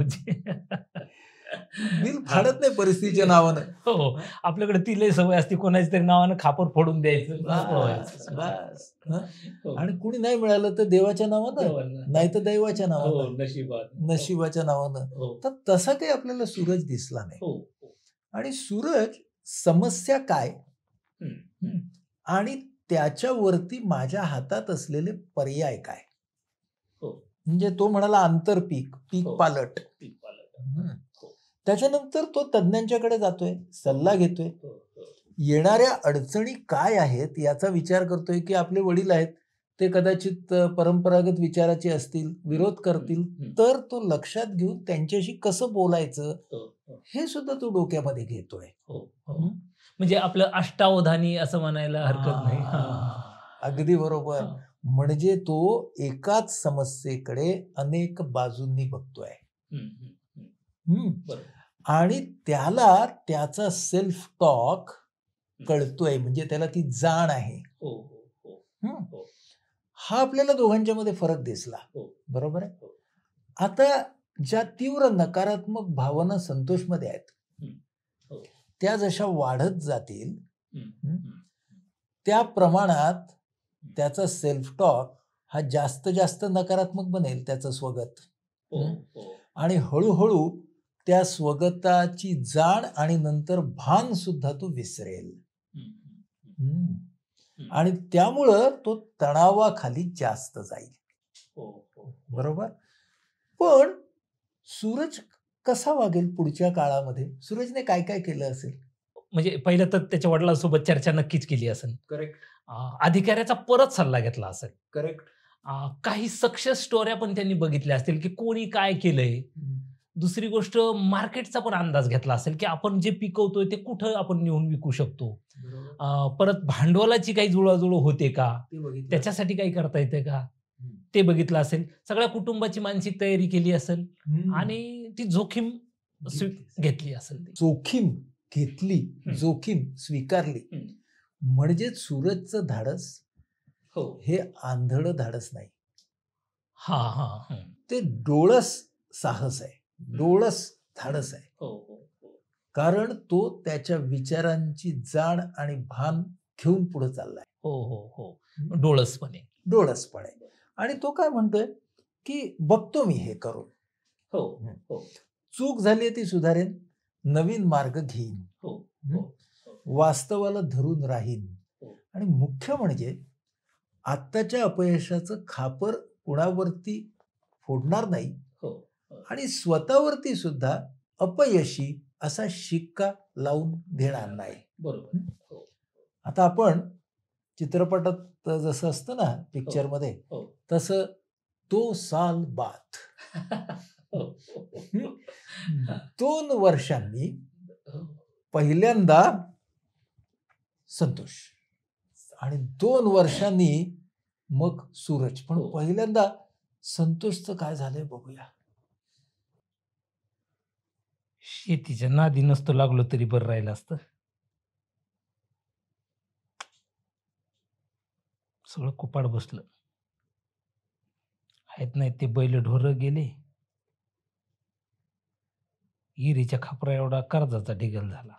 [SPEAKER 2] बिल फाडत नाही परिस्थितीच्या नावानं.
[SPEAKER 1] हो. आपल्याकडे ती लय सवय असते कोणाच्या तरी नावानं खापर फोडून द्यायचं.
[SPEAKER 2] बस, बस. हं?
[SPEAKER 1] हो.
[SPEAKER 2] आणि कुणी नाही मिळालं तर देवाच्या नावानं,
[SPEAKER 1] देवानं.
[SPEAKER 2] नाही तर दैवाच्या
[SPEAKER 1] हो,
[SPEAKER 2] नावानं,
[SPEAKER 1] नशिबात.
[SPEAKER 2] नशिबाच्या नावानं.
[SPEAKER 1] हो,
[SPEAKER 2] तर तसा काही आपल्याला सूरज दिसला नाही.
[SPEAKER 1] हो, हो.
[SPEAKER 2] आणि सूरज समस्या काय
[SPEAKER 1] हं.
[SPEAKER 2] आणि त्याच्यावरती माझ्या हातात असलेले पर्याय काय.
[SPEAKER 1] हो.
[SPEAKER 2] म्हणजे तो म्हणाला आंतरपीक, पीक
[SPEAKER 1] हो.
[SPEAKER 2] पालट.
[SPEAKER 1] पीक पालट.
[SPEAKER 2] हं.
[SPEAKER 1] हो.
[SPEAKER 2] त्याच्यानंतर तो तज्ञांच्याकडे जातोय, सल्ला घेतोय.
[SPEAKER 1] हो, हो.
[SPEAKER 2] येणाऱ्या अडचणी काय आहेत याचा विचार करतोय, की आपले वडील आहेत ते कदाचित परंपरागत विचाराचे असतील, विरोध करतील, तर तो लक्षात घेऊन त्यांच्याशी कसं बोलायचं
[SPEAKER 1] हो, हो.
[SPEAKER 2] हे सुद्धा तो डोक्यामध्ये घेतोय.
[SPEAKER 1] हो, हो. म्हणजे आपलं अष्टावधानी असं म्हणायला हरकत नाही. हां.
[SPEAKER 2] अगदी बरोबर.
[SPEAKER 1] हां.
[SPEAKER 2] म्हणजे तो एकाच समस्येकडे अनेक बाजूंनी बघतोय.
[SPEAKER 1] हं, हं. बरोबर.
[SPEAKER 2] आणि त्याला त्याचा सेल्फ टॉक कळतोय, म्हणजे त्याला ती जाण आहे.
[SPEAKER 1] हो, हो, हो.
[SPEAKER 2] हं.
[SPEAKER 1] हो.
[SPEAKER 2] हा आपल्याला दोघांच्यामध्ये फरक दिसला.
[SPEAKER 1] हो.
[SPEAKER 2] बरोबर आहे.
[SPEAKER 1] हो.
[SPEAKER 2] आता ज्या तीव्र नकारात्मक भावना संतोषमध्ये आहेत,
[SPEAKER 1] हो.
[SPEAKER 2] त्या जशा वाढत जातील,
[SPEAKER 1] हं.
[SPEAKER 2] त्या प्रमाणात त्याचा सेल्फ टॉक हा जास्त नकारात्मक बनेल, त्याचं स्वगत.
[SPEAKER 1] हो, हो.
[SPEAKER 2] आणि हळूहळू त्या स्वगताची जाण आणि नंतर भान सुद्धा तो विसरेल. आणि त्यामुळं तो तणावाखाली जास्त जाईल.
[SPEAKER 1] हो, हो.
[SPEAKER 2] बरोबर. पण सूरज कसा वागेल पुढच्या काळामध्ये? सूरजने काय काय केलं असेल?
[SPEAKER 1] म्हणजे पहिलं तर त्याच्या वडिलांसोबत चर्चा नक्कीच केली असेल.
[SPEAKER 2] करेक्ट.
[SPEAKER 1] अधिकाऱ्याचा परत सल्ला घेतला असेल.
[SPEAKER 2] करेक्ट.
[SPEAKER 1] काही सक्सेस स्टोऱ्या पण त्यांनी बघितल्या असतील, की कोणी काय केलंय. दुसरी गोष्ट मार्केटचा पण अंदाज घेतला असेल, की आपण जे पिकवतोय ते कुठं आपण नेऊन विकू शकतो. परत भांडवलाची काही जुळवाजुळव होते का?
[SPEAKER 2] ते बघितलं.
[SPEAKER 1] त्याच्यासाठी काही करता येते का?
[SPEAKER 2] हं.
[SPEAKER 1] ते बघितलं असेल. सगळ्या कुटुंबाची मानसिक तयारी केली असेल
[SPEAKER 2] हं.
[SPEAKER 1] आणि ती जोखीम घेतली असेल ती.
[SPEAKER 2] जोखीम घेतली,
[SPEAKER 1] हं.
[SPEAKER 2] जोखीम स्वीकारली.
[SPEAKER 1] हं.
[SPEAKER 2] म्हणजे सूरजचं धाडस
[SPEAKER 1] हो.
[SPEAKER 2] हे आंधळं धाडस नाही.
[SPEAKER 1] हां, हां. हं.
[SPEAKER 2] ते डोळस साहस आहे, डोळस धाडस आहे.
[SPEAKER 1] हो, हो, हो.
[SPEAKER 2] कारण तो त्याच्या विचारांची जाण आणि भान घेऊन पुढे चाललाय.
[SPEAKER 1] हो, हो, हो. डोळसपणे.
[SPEAKER 2] डोळसपणे. आणि तो काय म्हणतोय, की बघतो मी हे करून.
[SPEAKER 1] हो, हो.
[SPEAKER 2] चूक झाली ती सुधारेन, नवीन मार्ग घेईन,
[SPEAKER 1] हो,
[SPEAKER 2] हं? वास्तवाला धरून राहीन.
[SPEAKER 1] हो.
[SPEAKER 2] आणि मुख्य म्हणजे आत्ताच्या अपयशाचं खापर कुणावरती फोडणार नाही
[SPEAKER 1] हो.
[SPEAKER 2] आणि स्वतःवरती सुद्धा अपयशी असा शिक्का लावून देणार नाही.
[SPEAKER 1] बरोबर. हो.
[SPEAKER 2] आता आपण चित्रपटात जसं असतं ना पिक्चरमध्ये,
[SPEAKER 1] हो.
[SPEAKER 2] तसं तो साल बाद
[SPEAKER 1] हो, हो, हो.
[SPEAKER 2] 2 वर्षांनी
[SPEAKER 1] हो.
[SPEAKER 2] पहिल्यांदा संतोष आणि 2 वर्षांनी मग सूरज. पण
[SPEAKER 1] हो.
[SPEAKER 2] पहिल्यांदा संतोषचं काय झालंय बघूया.
[SPEAKER 1] शेतीच्या नादी नसतो लागलो तरी बरं राहिलं असतं. सगळं कुपाड बसलं. आहेत नाही ते बैल ढोरं गेले. हिरीच्या खापरा एवढा कर्जाचा ढिगल झाला.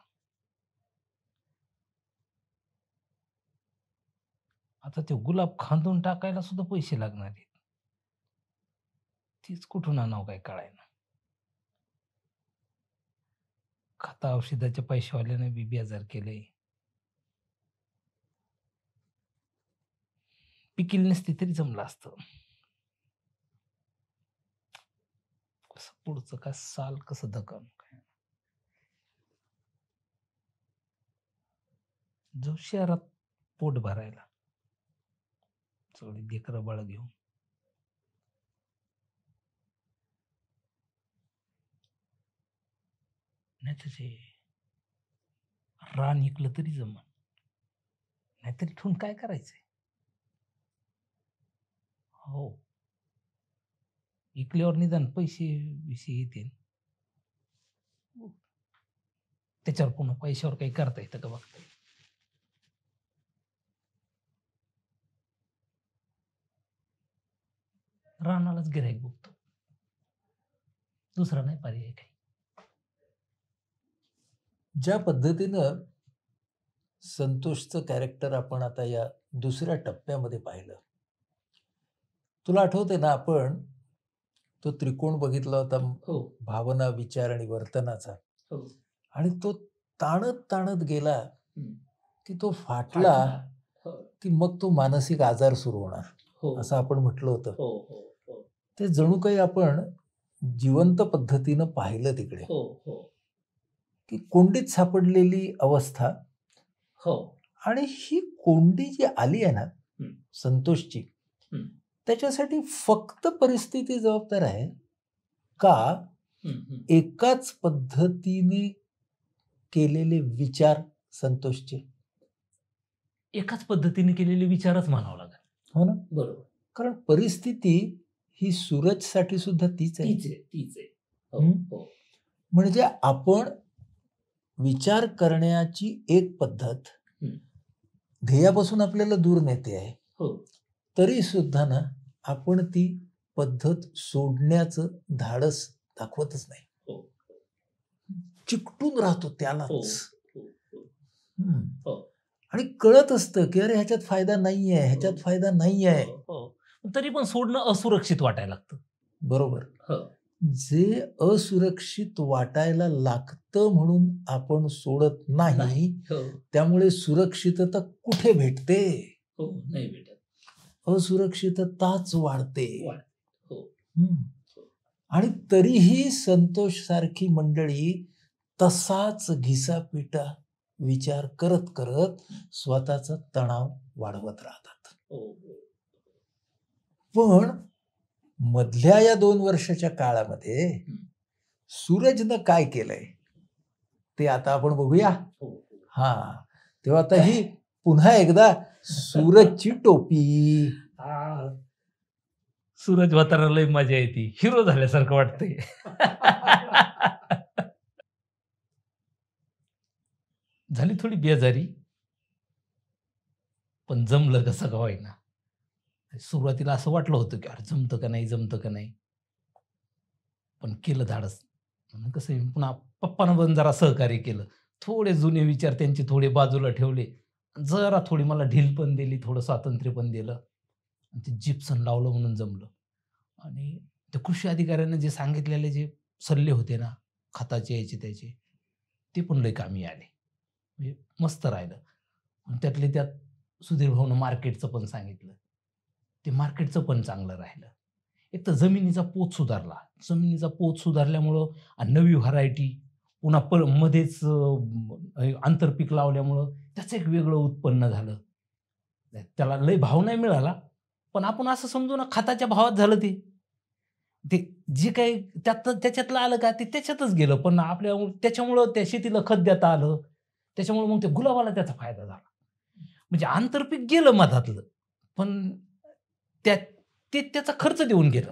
[SPEAKER 1] आता ते गुलाब खांदून टाकायला सुद्धा पैसे लागणार आहेत. तीच कुठून आणावं काय कळेना. खता औषधाच्या पैशावाल्याने बी बेजार केलंय. पिकील नसती तरी जमलं असतं. कसं पुढचं काय साल कसं धकावून काय. जो शहरात पोट भरायला सगळी लेकरं बाळ घेऊन. नाही तर ते रान इकलं तरी जमन. नाहीतर इथून काय करायचंय? हो. इकल्यावर निदान पैसे येतील. त्याच्यावर पुन्हा पैशावर काही करता येतं का बघता येईल. रानालाच गिऱ्हाईक बघतो. दुसरा नाही पर्याय काही.
[SPEAKER 2] ज्या पद्धतीनं संतोषचं कॅरेक्टर आपण आता या दुसऱ्या टप्प्यामध्ये पाहिलं. तुला आठवतंय ना आपण तो त्रिकोण बघितला होता,
[SPEAKER 1] हो.
[SPEAKER 2] भावना, विचार आणि वर्तनाचा.
[SPEAKER 1] हो.
[SPEAKER 2] आणि तो ताणत गेला,
[SPEAKER 1] हं.
[SPEAKER 2] की तो फाटला,
[SPEAKER 1] हो.
[SPEAKER 2] की मग तो मानसिक आजार सुरू होणार,
[SPEAKER 1] हो.
[SPEAKER 2] असं आपण म्हटलं होतं.
[SPEAKER 1] हो, हो, हो.
[SPEAKER 2] ते जणू काही आपण जिवंत पद्धतीनं पाहिलं तिकडे,
[SPEAKER 1] हो, हो.
[SPEAKER 2] की कोंडीत सापडलेली अवस्था.
[SPEAKER 1] हो.
[SPEAKER 2] आणि ही कोंडी जी आली आहे ना
[SPEAKER 1] हं.
[SPEAKER 2] संतोषची,
[SPEAKER 1] हं.
[SPEAKER 2] त्याच्यासाठी फक्त परिस्थिती जबाबदार आहे का
[SPEAKER 1] हं, हं.
[SPEAKER 2] एकाच पद्धतीने केलेले विचार संतोषचे?
[SPEAKER 1] एकाच पद्धतीने केलेले विचारच म्हणावं लागेल.
[SPEAKER 2] हो ना.
[SPEAKER 1] बरोबर.
[SPEAKER 2] कारण परिस्थिती ही सूरजसाठी सुद्धा तीच आहे.
[SPEAKER 1] तीच आहे. हो,
[SPEAKER 2] हं.
[SPEAKER 1] हो.
[SPEAKER 2] म्हणजे आपण विचार करण्याची एक पद्धत
[SPEAKER 1] हं.
[SPEAKER 2] ध्येयापासून आपल्याला दूर नेते आहे.
[SPEAKER 1] हो.
[SPEAKER 2] तरी सुद्धा ना आपण ती पद्धत सोडण्याचं धाडस दाखवतच नाही.
[SPEAKER 1] हो.
[SPEAKER 2] चिकटून राहतो
[SPEAKER 1] हो.
[SPEAKER 2] त्यालाच.
[SPEAKER 1] हो, हो.
[SPEAKER 2] हं.
[SPEAKER 1] हो.
[SPEAKER 2] आणि कळत असतं, की अरे ह्याच्यात फायदा नाहीये, ह्याच्यात फायदा नाहीये.
[SPEAKER 1] हो, हो. तरी पण सोडणं असुरक्षित वाटायला लागतं.
[SPEAKER 2] बरोबर.
[SPEAKER 1] हो.
[SPEAKER 2] जे असुरक्षित वाटायला लागतं म्हणून आपण सोडत नाही.
[SPEAKER 1] हो.
[SPEAKER 2] त्यामुळे सुरक्षितता कुठे भेटते?
[SPEAKER 1] हो, नाही भेटत.
[SPEAKER 2] असुरक्षितताच वाढते.
[SPEAKER 1] हो.
[SPEAKER 2] हं. आणि तरीही संतोष सारखी मंडळी तसाच घिसापिटा विचार करत स्वतःचा तणाव वाढवत राहतात.
[SPEAKER 1] हो, हो.
[SPEAKER 2] पण मधल्या या 2 वर्षाच्या काळामध्ये
[SPEAKER 1] हं.
[SPEAKER 2] सूरजनं काय केलंय ते आता आपण बघूया.
[SPEAKER 1] हो.
[SPEAKER 2] हा, तेव्हा आता ही पुन्हा एकदा सूरजची टोपी.
[SPEAKER 1] सूरज वातारा लय मजा येते, हिरो झाल्यासारखं वाटतंय. झाली थोडी बेजारी, पण जमलं कसं का होईना. सुरुवातीला असं वाटलं होतं की अरे जमतं का नाही, जमतं का नाही, पण केलं धाडस. म्हणून कसं आहे, पुन्हा पप्पानं पण जरा सहकार्य केलं. थोडे जुने विचार त्यांचे थोडे बाजूला ठेवले, जरा थोडी मला ढील पण दिली, थोडं स्वातंत्र्य पण दिलं. आणि ते जिप्सन लावलं म्हणून जमलं. आणि त्या कृषी अधिकाऱ्यानं जे सांगितलेले जे सल्ले होते ना, खताचे याचे त्याचे, ते पण लय कामी आले. म्हणजे मस्त राहिलं. आणि त्यातले त्यात सुधीर भाऊनं मार्केटचं पण सांगितलं. ते मार्केटचं पण चांगलं राहिलं. एक तर जमिनीचा पोत सुधारला. जमिनीचा पोत सुधारल्यामुळं आणि नवी व्हरायटी पुन्हा मध्येच आंतरपीक लावल्यामुळं त्याचं एक वेगळं उत्पन्न झालं. त्याला लय भाव नाही मिळाला, पण आपण असं समजू ना खताच्या भावात झालं ते. ते जे काही त्याच्यातलं आलं का ते त्याच्यातच गेलं. पण आपल्या त्याच्यामुळं त्या शेतीला खत देता आलं. त्याच्यामुळे मग ते गुलाबाला त्याचा फायदा झाला. म्हणजे आंतरपीक गेलं मधातलं, पण त्याचा खर्च देऊन गेलं.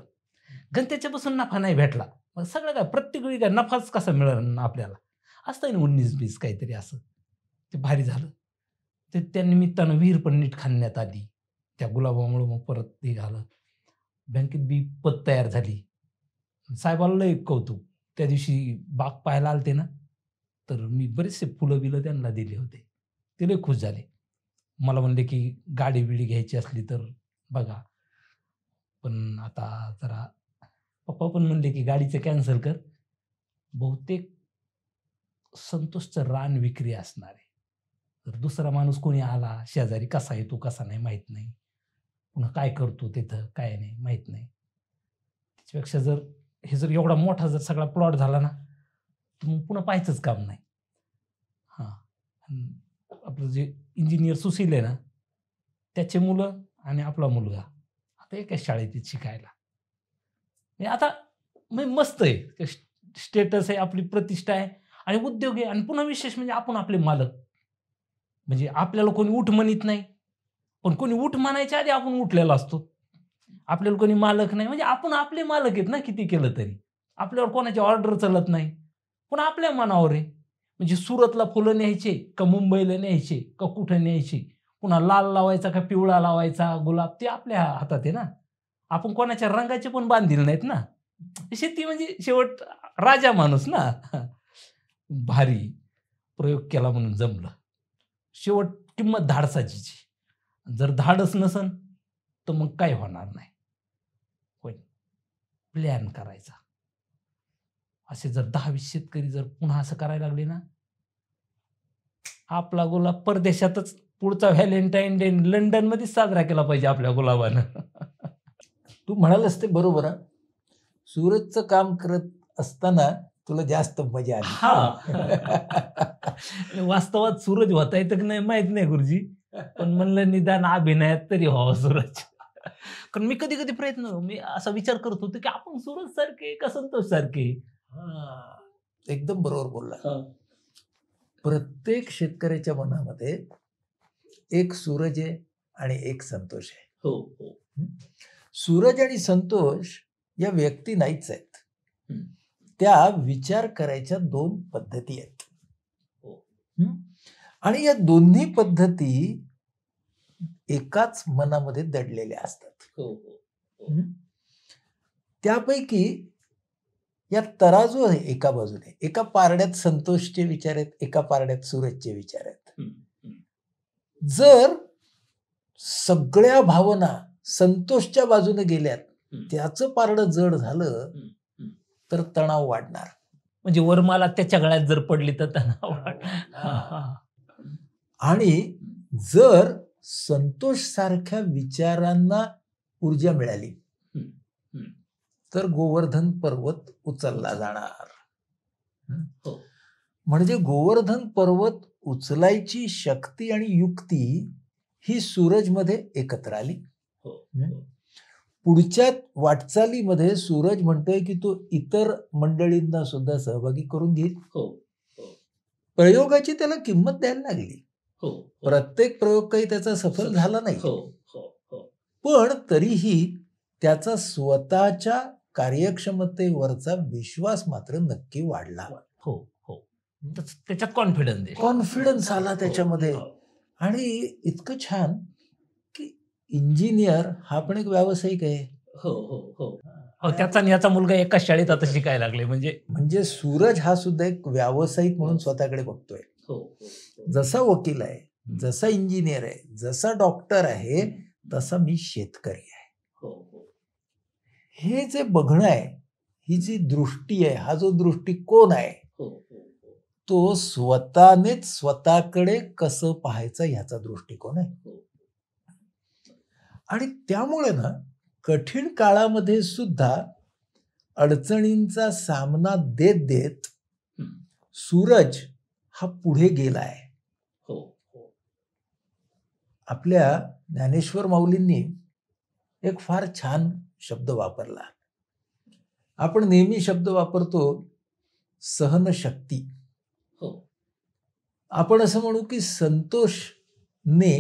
[SPEAKER 1] कारण त्याच्यापासून नफा नाही भेटला. मग सगळं काय प्रत्येक वेळी काय नफाच कसा मिळेल आपल्याला? असतं ना 19-20 काहीतरी असं. ते भारी झालं. ते त्या निमित्तानं विहीर पण नीट खणण्यात आली. त्या गुलाबामुळं मग परत ते झालं. बँकेत बी पत तयार झाली. साहेबाला लय कौतुक. त्या दिवशी बाग पाहायला आलते ना, तर मी बरेचसे फुलं-बिलं त्यांना दिले होते. ते लय खुश झाले. मला म्हणले की गाडी-बिडी घ्यायची असली तर बघा. पण आता जरा पप्पा पण म्हणले की गाडीचं कॅन्सल कर. बहुतेक संतोषचं रान विक्री असणार आहे. तर दुसरा माणूस कोणी आला शेजारी, कसा आहे तो कसा नाही माहीत नाही. पुन्हा काय करतो तिथं काय नाही माहीत नाही. त्याच्यापेक्षा जर एवढा मोठा जर सगळा प्लॉट झाला ना, तर मग पुन्हा पाहायचंच काम नाही. हां. आपलं जे इंजिनियर सुशील आहे ना, त्याचे मुलं आणि आपला मुलगा आता एकाच शाळेत आहेत शिकायला. म्हणजे आता म्हणजे मस्त आहे. स्टेटस आहे, आपली प्रतिष्ठा आहे आणि उद्योग आहे आणि पुन्हा विशेष म्हणजे आपण आपले मालक. म्हणजे आपल्याला कोणी उठ म्हणत नाही. पण कोणी उठ म्हणायच्या आधी आपण उठलेला असतो. आपल्याला कोणी मालक नाही. म्हणजे आपण आपले मालक आहेत ना किती केलं तरी. आपल्यावर कोणाची ऑर्डर चालत नाही. पण आपल्या मनावर आहे. म्हणजे सुरतला फुलं न्यायचे का मुंबईला न्यायचे का कुठं न्यायचे. पुन्हा लाल लावायचा का पिवळा लावायचा गुलाब ते आपल्या हातात आहे ना. आपण कोणाच्या रंगाचे पण बांधील नाहीत ना. शेती म्हणजे शेवट राजा माणूस ना. भारी प्रयोग केला म्हणून जमलं. शेवट किंमत धाडसाचीच. जर धाडस नसन तर मग काय होणार नाही. होय. प्लॅन करायचा. असे जर 10-20 शेतकरी जर पुन्हा असं करायला लागले ना, आपला गुलाब परदेशातच पुढचा व्हॅलेंटाईन डे लंडनमध्येच साजरा केला पाहिजे आपल्या गुलाबानं.
[SPEAKER 2] तू म्हणालस ते बरोबर आहे. सूरजचं काम करत असताना तुला जास्त मजा आली.
[SPEAKER 1] वास्तवात सूरज होता येतं की नाही माहित नाही गुरुजी. पण म्हणलं निदान अभिनयात तरी व्हावा सूरज. कारण मी कधी-कधी मी असा विचार करत होतो की आपण सूरज सारखे का संतोष सारखे.
[SPEAKER 2] एकदम बरोबर बोलला. प्रत्येक शेतकऱ्याच्या मनामध्ये एक सूरज आहे आणि एक संतोष आहे.
[SPEAKER 1] हो.
[SPEAKER 2] सूरज आणि संतोष या व्यक्ती नाहीच आहेत. त्या विचार करायच्या 2 पद्धती आहेत. आणि या दोन्ही पद्धती एकाच मनामध्ये दडलेल्या असतात. त्यापैकी या तराजू आहे एका बाजूने. एका पारड्यात संतोषचे विचार आहेत, एका पारड्यात सूरजचे विचार आहेत. जर सगळ्या भावना संतोषच्या बाजूने गेल्यात, त्याचं पारडं जड झालं तर तणाव वाढणार.
[SPEAKER 1] म्हणजे वरमाला त्याच्या गळ्यात जर पडली तर तणाव वाढणार.
[SPEAKER 2] आणि जर संतोष सारख्या विचारांना ऊर्जा मिळाली तर गोवर्धन पर्वत उचलला जाणार. म्हणजे गोवर्धन पर्वत उचलायची शक्ती आणि युक्ती ही सूरजमध्ये एकत्र आली. पुढच्या वाटचालीमध्ये सूरज म्हणतोय की तो इतर मंडळींना सुद्धा सहभागी करून घेईल.
[SPEAKER 1] हो हो
[SPEAKER 2] प्रयोगाची त्याला किंमत द्यायला लागली.
[SPEAKER 1] हो
[SPEAKER 2] प्रत्येक प्रयोग काही त्याचा सफल झाला नाही,
[SPEAKER 1] हो हो हो
[SPEAKER 2] पण तरीही त्याचा स्वतःच्या कार्यक्षमतेवरचा विश्वास मात्र नक्की वाढला.
[SPEAKER 1] हो हो त्याच्यात
[SPEAKER 2] कॉन्फिडन्स आला त्याच्यामध्ये. आणि इतकं छान की इंजिनियर हा पण एक व्यावसायिक आहे.
[SPEAKER 1] हो हो हो हो त्याचा आणि याचा मुलगा एकाच शाळेत आता शिकायला लागले.
[SPEAKER 2] म्हणजे सूरज हा सुद्धा एक व्यावसायिक म्हणून स्वतःकडे बघतोय. जसा वकील आहे, जसा इंजिनियर आहे, जसा डॉक्टर आहे, तसा मी शेतकरी आहे. हे जे बघणं आहे, ही जी दृष्टी आहे, हा जो दृष्टिकोन आहे, तो स्वतःनेच स्वतःकडे कसं पाहायचं ह्याचा दृष्टिकोन आहे. आणि त्यामुळे ना कठीण काळामध्ये सुद्धा अडचणींचा सामना देत देत सूरज हा पुढे गेलाय. आपल्या ज्ञानेश्वर माऊलींनी एक फार छान शब्द वापरला. आपण नेहमी शब्द वापरतो सहनशक्ती. आपण असं म्हणू की संतोषने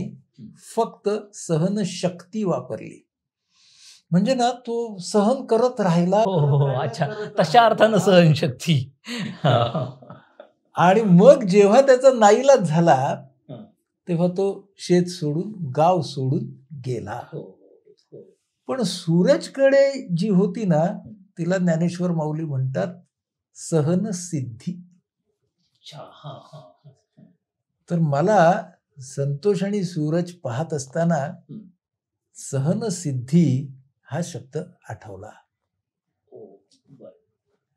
[SPEAKER 2] फक्त सहनशक्ती वापरली, म्हणजे ना तो सहन करत राहिला.
[SPEAKER 1] अच्छा, तशा अर्थानं सहनशक्ती.
[SPEAKER 2] आणि मग जेव्हा त्याचा नाईलाज झाला तेव्हा तो शेत सोडून, गाव सोडून गेला. पण सूरजकडे जी होती ना, तिला ज्ञानेश्वर माऊली म्हणतात सहनसिद्धी. तर मला संतोष आणि सूरज पाहत असताना सहनसिद्धी हा शब्द आठवला.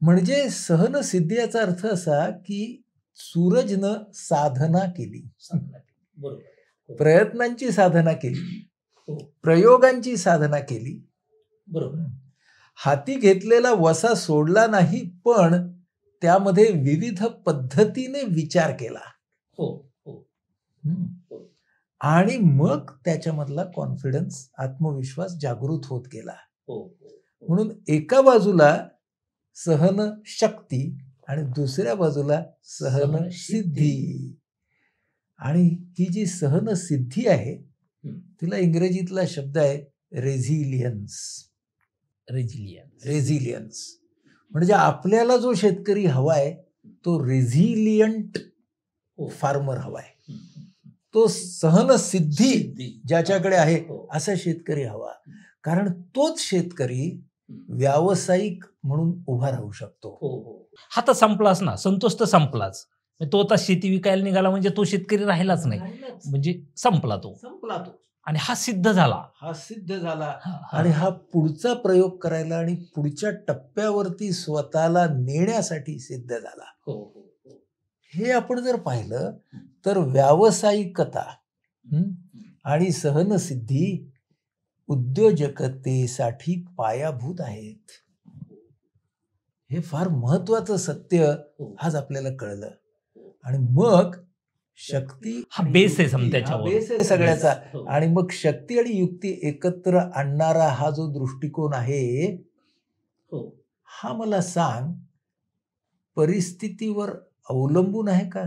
[SPEAKER 2] म्हणजे सहनसिद्धी याचा अर्थ असा की सूरजनं साधना केली, प्रयत्नांची साधना केली, प्रयोगांची साधना केली.
[SPEAKER 1] बरोबर.
[SPEAKER 2] हाती घेतलेला वसा सोडला नाही, पण त्यामध्ये विविध पद्धतीने विचार केला. आणि मग त्याच्यामधला कॉन्फिडन्स, आत्मविश्वास जागृत होत गेला. म्हणून एका बाजूला सहन शक्ती आणि दुसऱ्या बाजूला सहनसिद्धी. आणि ही जी सहनसिद्धी आहे तिला इंग्रजीतला शब्द आहे रेझिलियन्स. रेझिलियन्स म्हणजे आपल्याला जो शेतकरी हवाय तो रेझिलियंट फार्मर हवाय. तो सहनसिद्धी ज्याच्याकडे आहे असा शेतकरी हवा. कारण तोच शेतकरी व्यावसायिक म्हणून उभा राहू शकतो.
[SPEAKER 1] हा तर संपलाच ना, संतोष तर संपलाच. तो आता शेती विकायला निघाला म्हणजे तो शेतकरी राहिलाच नाही, म्हणजे संपला तो. आणि हा सिद्ध झाला.
[SPEAKER 2] आणि हा पुढचा प्रयोग करायला आणि पुढच्या टप्प्यावरती स्वतःला नेण्यासाठी सिद्ध झाला. हे आपण जर पाहिलं तर व्यावसायिकता आणि सहनसिद्धी उद्योजकतेसाठी पायाभूत आहेत. हे फार महत्वाचं सत्य आज आपल्याला कळलं. आणि मग शक्ती
[SPEAKER 1] हा बेस आहे त्याच्यावर,
[SPEAKER 2] बेस आहे सगळ्याचा. आणि मग शक्ती आणि युक्ती एकत्र आणणारा हा जो दृष्टिकोन आहे, हा मला सांग परिस्थितीवर अवलंबून आहे का?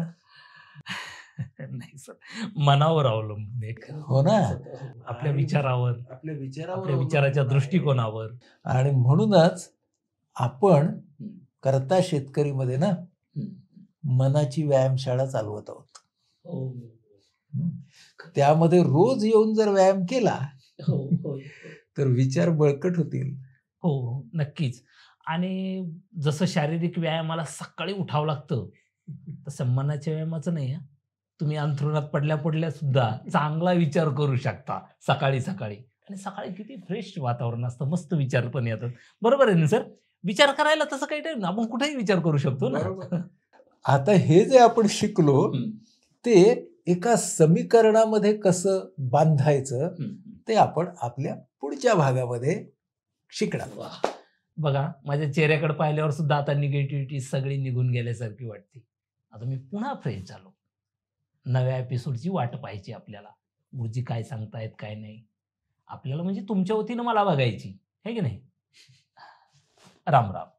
[SPEAKER 1] नाही सर, मनावर अवलंबून एक.
[SPEAKER 2] हो ना,
[SPEAKER 1] आपल्या विचारावर, आपल्या विचाराच्या दृष्टिकोनावर.
[SPEAKER 2] आणि म्हणूनच आपण करता शेतकरीमध्ये ना मनाची व्यायामशाळा चालवत आहोत. त्यामध्ये रोज येऊन जर व्यायाम केला तर विचार बळकट होतील.
[SPEAKER 1] हो, नक्कीच. आणि जसं शारीरिक व्यायामाला सकाळी उठावं लागतं, तसं मनाच्या व्यायामाचं नाही. तुम्ही अंथरुणात पडल्या पडल्या सुद्धा चांगला विचार करू शकता सकाळी सकाळी. आणि सकाळी किती फ्रेश वातावरण असतं, मस्त विचार पण येतात. बरोबर आहे ना सर? विचार करायला तसं काही टाइम ना, आपण कुठेही विचार करू शकतो ना.
[SPEAKER 2] आता हे जे आपण शिकलो ते एका समीकरणामध्ये कसं बांधायचं ते आपण आपल्या पुढच्या भागामध्ये शिकणार.
[SPEAKER 1] बघा, माझ्या चेहऱ्याकडे पाहिल्यावर सुद्धा आता निगेटिव्हिटी सगळी निघून गेल्यासारखी वाटते. आता मी पुन्हा फ्रेश झालो. नव्या एपिसोडची वाट पाहायची आपल्याला. गुरुजी काय सांगतायत काय नाही आपल्याला, म्हणजे तुमच्या वतीनं मला बघायची. हे की नाही? राम राम.